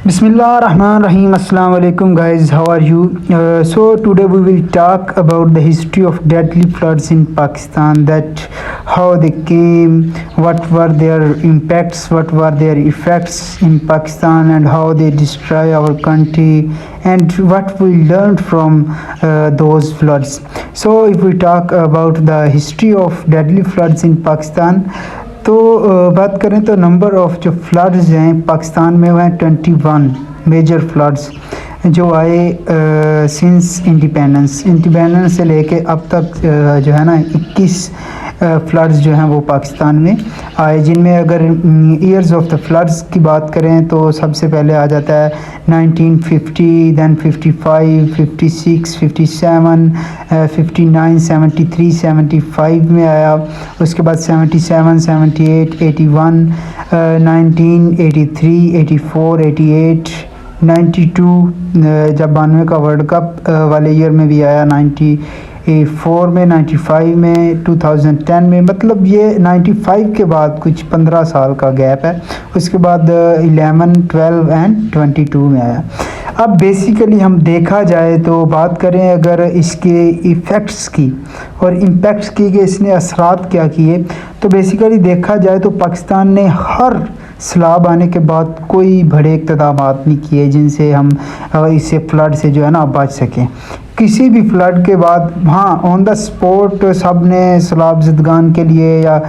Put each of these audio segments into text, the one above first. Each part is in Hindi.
Bismillahirrahmanirrahim. Assalamu alaikum guys. How are you? So today we will talk about the history of deadly floods in Pakistan. That how they came, what were their impacts, what were their effects in Pakistan, and how they destroy our country, and what we learned from those floods. So if we talk about the history of deadly floods in Pakistan, तो बात करें तो नंबर ऑफ़ जो फ्लड्स हैं पाकिस्तान में वह 21 मेजर फ्लड्स जो आए सिंस इंडिपेंडेंस से लेके अब तक जो है ना 21 फ्लड्स जो हैं वो पाकिस्तान में आए, जिनमें अगर ईयर्स ऑफ द फ्लड्स की बात करें तो सबसे पहले आ जाता है 1950, दैन 55, 56, 57, 59, 73, 75 में आया, उसके बाद 77, 78, 81, 1983, 84, 88, 92 जब 92 का वर्ल्ड कप वाले ईयर में भी आया, 94 में, 95 में, 2010 में, मतलब ये 95 के बाद कुछ 15 साल का गैप है। उसके बाद 11, 12 एंड 22 में आया। अब बेसिकली हम देखा जाए तो बात करें अगर इसके इफ़ेक्ट्स की और इम्पैक्ट्स की कि इसने असरात क्या किए, तो बेसिकली देखा जाए तो पाकिस्तान ने हर सैलाब आने के बाद कोई बड़े इक़दामात नहीं किए जिनसे हम इससे फ्लड से जो है ना बच सकें। किसी भी फ्लड के बाद हाँ ऑन द स्पॉट सब ने सैलाब ज़दगान के लिए या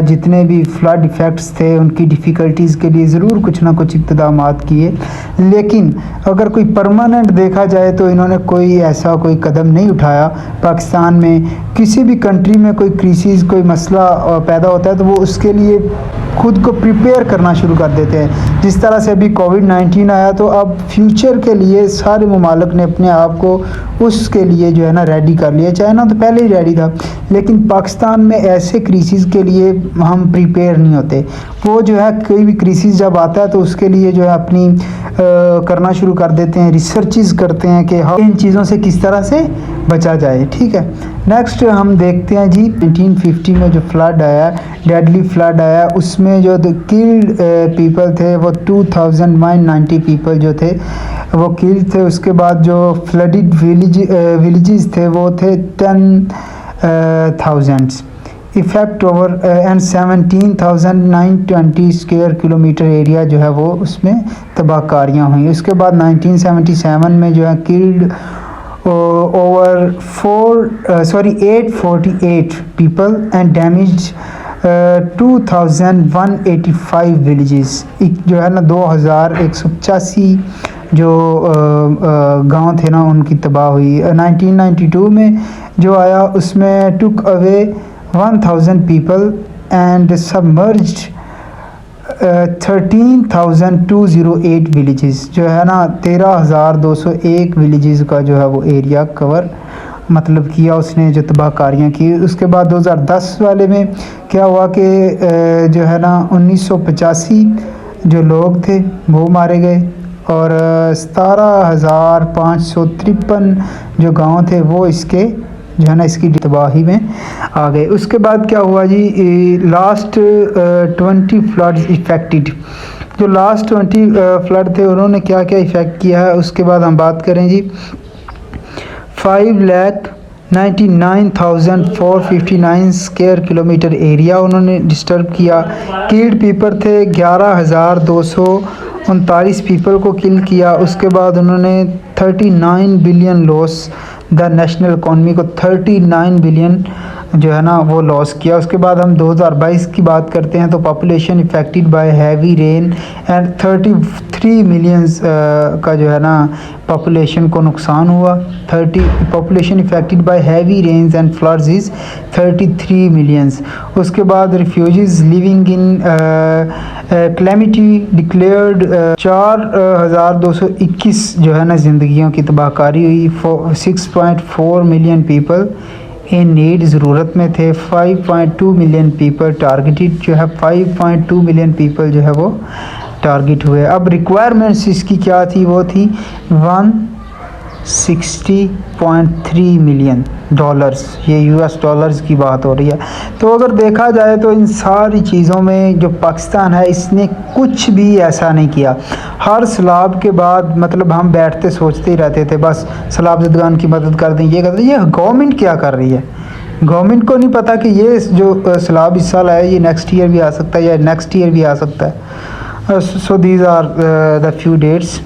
जितने भी फ्लड इफ़ेक्ट्स थे उनकी डिफ़िकल्टीज़ के लिए ज़रूर कुछ ना कुछ इक़दामात किए, लेकिन अगर कोई परमानेंट देखा जाए तो इन्होंने कोई ऐसा कोई कदम नहीं उठाया। पाकिस्तान में किसी भी कंट्री में कोई क्राइसिस कोई मसला पैदा होता है तो वो उसके लिए खुद को प्रिपेयर करना शुरू कर देते हैं। जिस तरह से अभी कोविड-19 आया तो अब फ्यूचर के लिए सारे ममालिक ने अपने आप को उसके लिए जो है ना रेडी कर लिया। चाइना तो पहले ही रेडी था, लेकिन पाकिस्तान में ऐसे क्राइसिस के लिए हम प्रिपेयर नहीं होते। वो जो है कोई भी क्राइसिस जब आता है तो उसके लिए जो है अपनी करना शुरू कर देते हैं, रिसर्चेस करते हैं कि हाँ इन चीज़ों से किस तरह से बचा जाए। ठीक है, नेक्स्ट हम देखते हैं जी 1950 में जो फ्लड आया, डेडली फ्लड आया, उसमें जो किल्ड पीपल थे वो 2190 पीपल जो थे वो किल्ड थे। उसके बाद जो फ्लडेड विलेजेस थे वो थे 10,000 effect over and 17,920 square kilometre area जो है वो उसमें तबाहकारियाँ हुई। उसके बाद 1977 में जो है killed over 848 people and damage 2185 villages, जो है ना 2185 जो गांव थे ना उनकी तबाह हुई। 1992 में जो आया उसमें took away 1000 people and submerged 13,208 villages, जो है ना 13,201 विलेजेस का जो है वो एरिया कवर मतलब किया उसने, जो तबाहकारियाँ की। उसके बाद 2010 वाले में क्या हुआ कि जो है ना 1985 जो लोग थे वो मारे गए और 17,553 जो गांव थे वो इसके जो है ना इसकी तबाही में आ गए। उसके बाद क्या हुआ जी, लास्ट 20 फ्लड्स इफ़ेक्टेड, जो लास्ट 20 फ्लड थे उन्होंने क्या क्या इफ़ेक्ट किया है उसके बाद हम बात करें जी। 5,99,459 स्क्वायर किलोमीटर एरिया उन्होंने डिस्टर्ब किया। किल्ड पीपल थे 11,239 पीपल को किल किया। उसके बाद उन्होंने 39 billion loss the national economy को 39 बिलियन जो है ना वो लॉस किया। उसके बाद हम 2022 की बात करते हैं तो population affected by heavy rain and 33 millions का जो है ना पॉपुलेशन को नुकसान हुआ। Population affected by heavy rains and floods is 33 millions. उसके बाद refugees living in calamity declared 4,221 जो है ना ज़िंदगियों की तबाहकारी हुई। 6.4 मिलियन पीपल इन नीड ज़रूरत में थे। 5.2 मिलियन पीपल टारगेटेड, जो है 5.2 मिलियन पीपल जो है वो टारगेट हुए। अब रिक्वायरमेंट्स इसकी क्या थी, वो थी 1 $60.3 मिलियन, ये यूएस डॉलर्स की बात हो रही है। तो अगर देखा जाए तो इन सारी चीज़ों में जो पाकिस्तान है इसने कुछ भी ऐसा नहीं किया। हर सैलाब के बाद मतलब हम बैठते सोचते ही रहते थे बस सैलाब ज़दगान की मदद कर दें, ये कर दें। ये गवर्नमेंट क्या कर रही है? गवर्नमेंट को नहीं पता कि ये जो सैलाब इस साल आया ये नेक्स्ट ईयर भी आ सकता है या नेक्स्ट ईयर भी आ सकता है। So these are the few dates